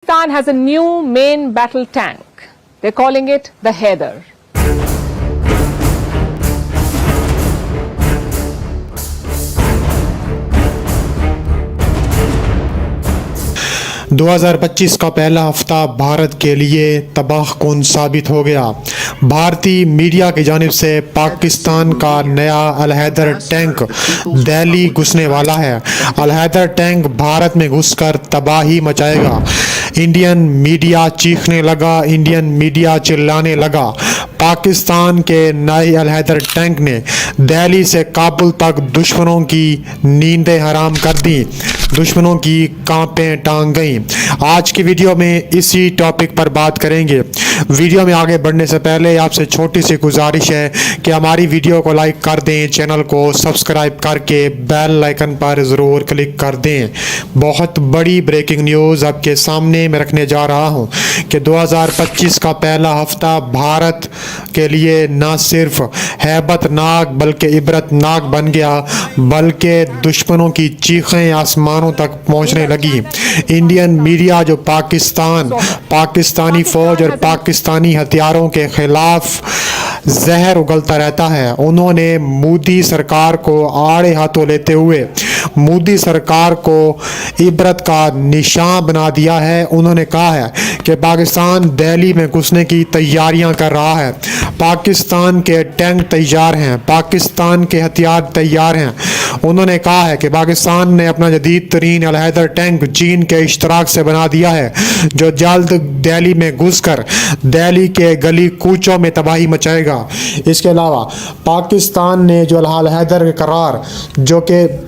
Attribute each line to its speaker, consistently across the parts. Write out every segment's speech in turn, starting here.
Speaker 1: Pakistan has a new main battle tank. They're calling it the Haider.
Speaker 2: दो 2025 का पहला हफ्ता भारत के लिए तबाहकुन साबित हो गया। भारतीय मीडिया की जानिब से पाकिस्तान का नया अल-हैदर टैंक दिल्ली घुसने वाला है। अल-हैदर टैंक भारत में घुसकर तबाही मचाएगा। इंडियन मीडिया चीखने लगा, इंडियन मीडिया चिल्लाने लगा। पाकिस्तान के नए अल-हैदर टैंक ने दिल्ली से काबुल तक दुश्मनों की नींदें हराम कर दी, दुश्मनों की कांपें टांग गईं। आज की वीडियो में इसी टॉपिक पर बात करेंगे। वीडियो में आगे बढ़ने से पहले आपसे छोटी सी गुजारिश है कि हमारी वीडियो को लाइक कर दें, चैनल को सब्सक्राइब करके बेल आइकन पर ज़रूर क्लिक कर दें। बहुत बड़ी ब्रेकिंग न्यूज़ आपके सामने मैं रखने जा रहा हूं कि 2025 का पहला हफ्ता भारत के लिए न सिर्फ हैबतनाक बल्कि इबरतनाक बन गया, बल्कि दुश्मनों की चीखें आसमानों तक पहुंचने लगी। इंडियन मीडिया जो पाकिस्तानी फौज और पाकिस्तानी हथियारों के खिलाफ जहर उगलता रहता है, उन्होंने मोदी सरकार को आड़े हाथों लेते हुए मोदी सरकार को इबरत का निशान बना दिया है। उन्होंने कहा है कि पाकिस्तान दिल्ली में घुसने की तैयारियां कर रहा है, पाकिस्तान के टैंक तैयार हैं, पाकिस्तान के हथियार तैयार हैं। उन्होंने कहा है कि पाकिस्तान ने अपना जदीद तरीन अल-हैदर टैंक चीन के इश्तराक से बना दिया है, जो जल्द दिल्ली में घुसकर दिल्ली के गली कूचों में तबाही मचाएगा। इसके अलावा पाकिस्तान ने जो अल-हैदर के करार जो कि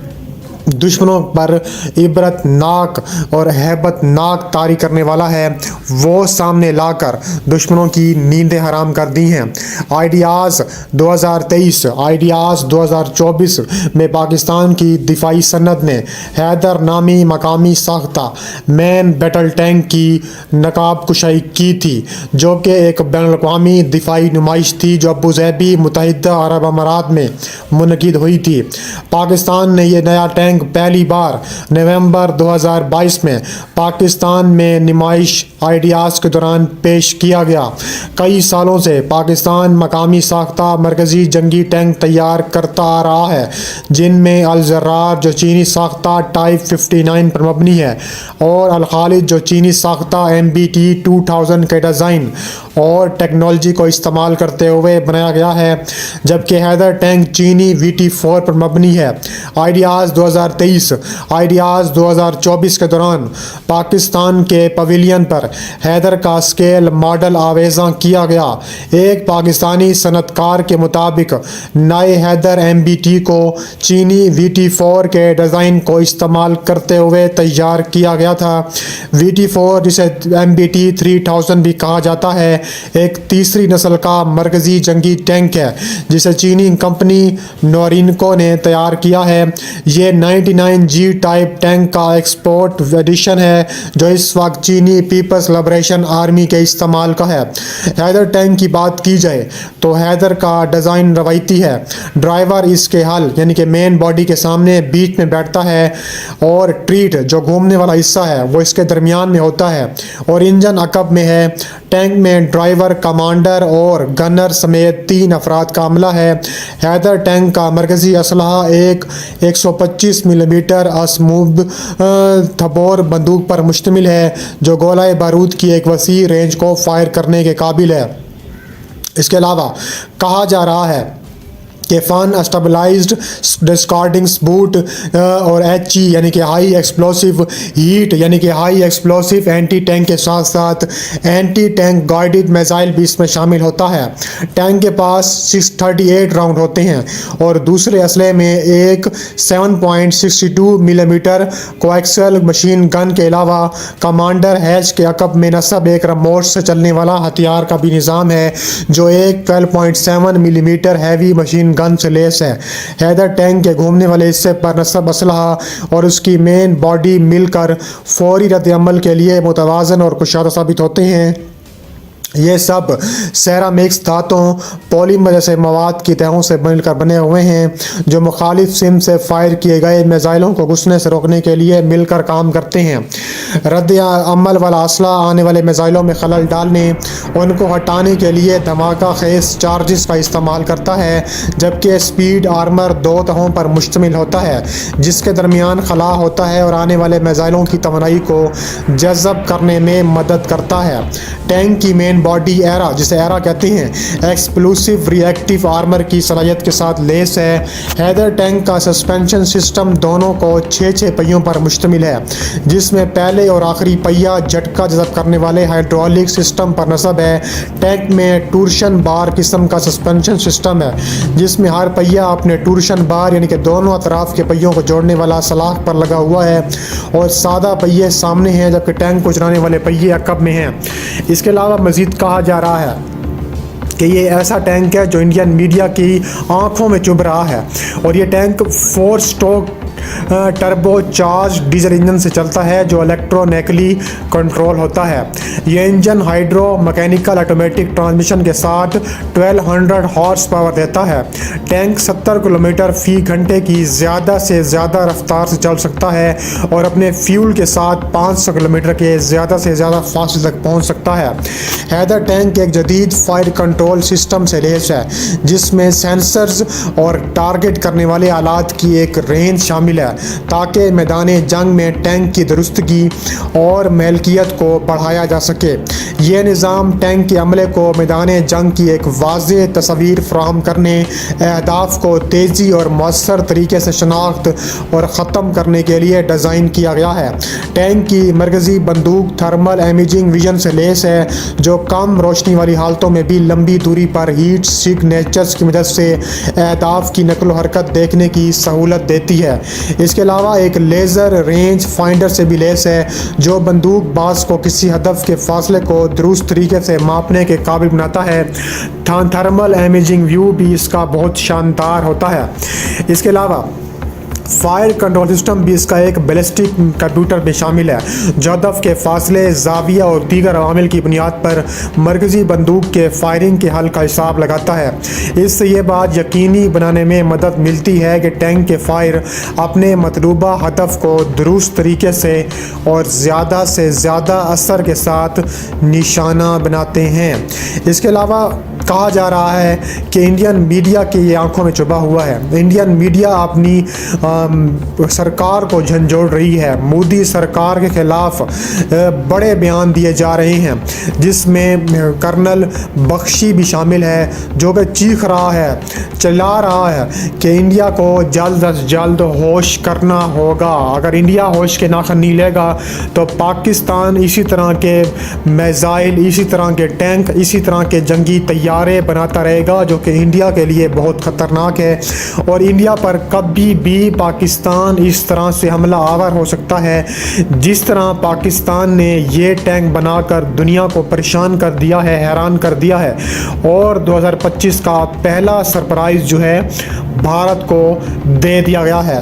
Speaker 2: दुश्मनों पर इबरतनाक और हैबतनाक तारी करने वाला है, वो सामने लाकर दुश्मनों की नींदें हराम कर दी हैं। आइडियाज़ 2023 आइडियाज़ 2024 में पाकिस्तान की दिफाई सनत ने हैदर नामी मकामी साख्ता मैन बैटल टैंक की नकाब कुशाई की थी, जो कि एक बैनुल-अक़वामी दिफाई नुमाइश थी जो अबू ज़ैबी मुत्तहिदा अरब अमारात में मुनक़िद हुई थी। पाकिस्तान ने यह नया टैंक पहली बार नवंबर 2022 में पाकिस्तान में नुमाइश आइडियाज़ के दौरान पेश किया गया। कई सालों से पाकिस्तान मकामी साख्ता मरकज़ी जंगी टैंक तैयार करता आ रहा है, जिनमें अल-ज़र्रार जो चीनी साख्ता टाइप 59 पर मबनी है और अल-खालिद जो चीनी साख्ता MBT 2000 के डिज़ाइन और टेक्नोलॉजी को इस्तेमाल करते हुए बनाया गया है, जबकि हैदर टैंक चीनी VT4 पर मबनी है। आइडियाज़ 2023 आइडियाज़ 2024 के दौरान पाकिस्तान के पवेलियन पर हैदर का स्केल मॉडल आवेज़ा किया गया। एक पाकिस्तानी सनतकार के मुताबिक नए हैदर MBT को चीनी VT4 के डिज़ाइन को इस्तेमाल करते हुए तैयार किया गया था। VT4 जिसे MBT 3000 भी कहा जाता है, एक तीसरी नस्ल का मरकज़ी जंगी टैंक है जिसे चीनी कंपनी नोरिनको ने तैयार किया है। ये 99G टाइप टैंक का एक्सपोर्ट एडिशन है जो इस वक्त चीनी पीपल्स लिबरेशन आर्मी के इस्तेमाल का है। हैदर टैंक की बात की जाए तो हैदर का डिज़ाइन रवायती है। ड्राइवर इसके हल यानी कि मेन बॉडी के सामने बीच में बैठता है और ट्रीट जो घूमने वाला हिस्सा है वो इसके दरमियान में होता है और इंजन अकब में है। टैंक में ड्राइवर, कमांडर और गनर समेत 3 अफराद का अमला है। हैदर टैंक का मरकज़ी असलहा एक 125 मिलीमीटर असमूद थबोर बंदूक पर मुश्तमिल है, जो गोला बारूद की एक वसी रेंज को फायर करने के काबिल है। इसके अलावा कहा जा रहा है कि फन स्टेबलाइज्ड डिस्कार्डिंग बूट और HE यानी कि हाई एक्सप्लोसिव हीट यानी कि हाई एक्सप्लोसिव एंटी टैंक के साथ साथ एंटी टैंक गाइडेड मिसाइल भी इसमें शामिल होता है। टैंक के पास 638 राउंड होते हैं और दूसरे असले में एक 7.62 मिलीमीटर कोएक्सियल मशीन गन के अलावा कमांडर हैच के अकब में नस्ब एक रिमोट से चलने वाला हथियार का भी निज़ाम है, जो एक 12.7 मिलीमीटर हैवी मशीन गन से लेस है। हैदर टैंक के घूमने वाले हिस्से पर नस्ब असलहा और उसकी मेन बॉडी मिलकर फौरी रद्द अमल के लिए मुतवाज़न और कुशादा साबित होते हैं। یہ سب سیرامکس دھاتوں پولیمر جیسے مواد کی تہوں سے مل کر بنے ہوئے ہیں جو مخالف سمت سے فائر کیے گئے میزائلوں کو گھسنے سے روکنے کے لیے مل کر کام کرتے ہیں۔ رد عمل والا اسلحہ آنے والے میزائلوں میں خلل ڈالنے ان کو ہٹانے کے لیے دھماکہ خیز چارجز کا استعمال کرتا ہے، جبکہ اسپیڈ آرمر 2 تہوں پر مشتمل ہوتا ہے جس کے درمیان خلا ہوتا ہے اور آنے والے میزائلوں کی توانائی کو جذب کرنے میں مدد کرتا ہے۔ ٹینک کی مین باڈی ایرا، جسے ایرا کہتے ہیں، ایکسپلوسیو ری ایکٹیو آرمر کی صلاحیت کے ساتھ لیس ہے۔ حیدر ٹینک کا سسپینشن سسٹم دونوں کو 6 پہیوں پر مشتمل ہے، جس میں پہلے اور آخری پہیہ جھٹکا جذب کرنے والے ہائیڈرولک سسٹم پر نصب ہے۔ ٹینک میں ٹورشن بار قسم کا سسپینشن سسٹم ہے جس میں ہر پہیہ اپنے ٹورشن بار یعنی کہ دونوں اطراف کے پہیوں کو جوڑنے والا سلاخ پر لگا ہوا ہے اور سادہ پہیے سامنے ہیں جبکہ ٹینک کو چلانے والے پہیے عقب میں ہیں۔ اس کے علاوہ مزید کہا جا رہا ہے کہ یہ ایسا ٹینک ہے جو انڈین میڈیا کی آنکھوں میں چبھ رہا ہے اور یہ tank 4 stroke turbo charge diesel engine سے چلتا ہے جو الیکٹرونیکلی کنٹرول ہوتا ہے۔ یہ engine hydro mechanical automatic transmission کے ساتھ 1200 ہارس پاور دیتا ہے۔ ٹینک 70 کلومیٹر فی گھنٹے کی زیادہ سے زیادہ رفتار سے چل سکتا ہے اور اپنے فیول کے ساتھ 500 کلومیٹر کے زیادہ سے زیادہ فاصلے تک پہنچ سکتا ہے۔ حیدر ٹینک ایک جدید فائر کنٹرول سسٹم سے لیس ہے جس میں سینسرز اور ٹارگٹ کرنے والے آلات کی ایک رینج شامل ہے تاکہ میدان جنگ میں ٹینک کی درستگی اور ملکیت کو بڑھایا جا سکے۔ یہ نظام ٹینک کے عملے کو میدان جنگ کی ایک واضح تصویر فراہم کرنے، اہداف کو تیزی اور مؤثر طریقے سے شناخت اور ختم کرنے کے لیے ڈیزائن کیا گیا ہے۔ ٹینک کی مرکزی بندوق تھرمل امیجنگ ویژن سے لیس ہے جو کم روشنی والی حالتوں میں بھی لمبی دوری پر ہیٹ سگنیچرز کی مدد سے اہداف کی نقل و حرکت دیکھنے کی سہولت دیتی ہے۔ اس کے علاوہ ایک لیزر رینج فائنڈر سے بھی لیس ہے جو بندوق باز کو کسی ہدف کے فاصلے کو درست طریقے سے ماپنے کے قابل بناتا ہے۔ تھرمل امیجنگ ویو بھی اس کا بہت شاندار ہوتا ہے۔ اس کے علاوہ فائر کنٹرول سسٹم بھی اس کا ایک بیلسٹک کمپیوٹر میں شامل ہے جو ہدف کے فاصلے، زاویہ اور دیگر عوامل کی بنیاد پر مرکزی بندوق کے فائرنگ کے حل کا حساب لگاتا ہے۔ اس سے یہ بات یقینی بنانے میں مدد ملتی ہے کہ ٹینک کے فائر اپنے مطلوبہ ہدف کو درست طریقے سے اور زیادہ سے زیادہ اثر کے ساتھ نشانہ بناتے ہیں۔ اس کے علاوہ کہا جا رہا ہے کہ انڈین میڈیا کی یہ آنکھوں میں چھپا ہوا ہے۔ انڈین میڈیا اپنی سرکار کو جھنجھوڑ رہی ہے۔ مودی سرکار کے خلاف بڑے بیان دیے جا رہے ہیں جس میں کرنل بخشی بھی شامل ہے جو کہ چیخ رہا ہے، چلا رہا ہے کہ انڈیا کو جلد از جلد ہوش کرنا ہوگا۔ اگر انڈیا ہوش کے ناخن نہیں لے گا تو پاکستان اسی طرح کے میزائل، اسی طرح کے ٹینک، اسی طرح کے جنگی طیارے بناتا رہے گا جو کہ انڈیا کے لیے بہت خطرناک ہے اور انڈیا پر کبھی بھی پاکستان اس طرح سے حملہ آور ہو سکتا ہے جس طرح پاکستان نے یہ ٹینک بنا کر دنیا کو پریشان کر دیا ہے، حیران کر دیا ہے اور 2025 کا پہلا سرپرائز جو ہے بھارت کو دے دیا گیا ہے۔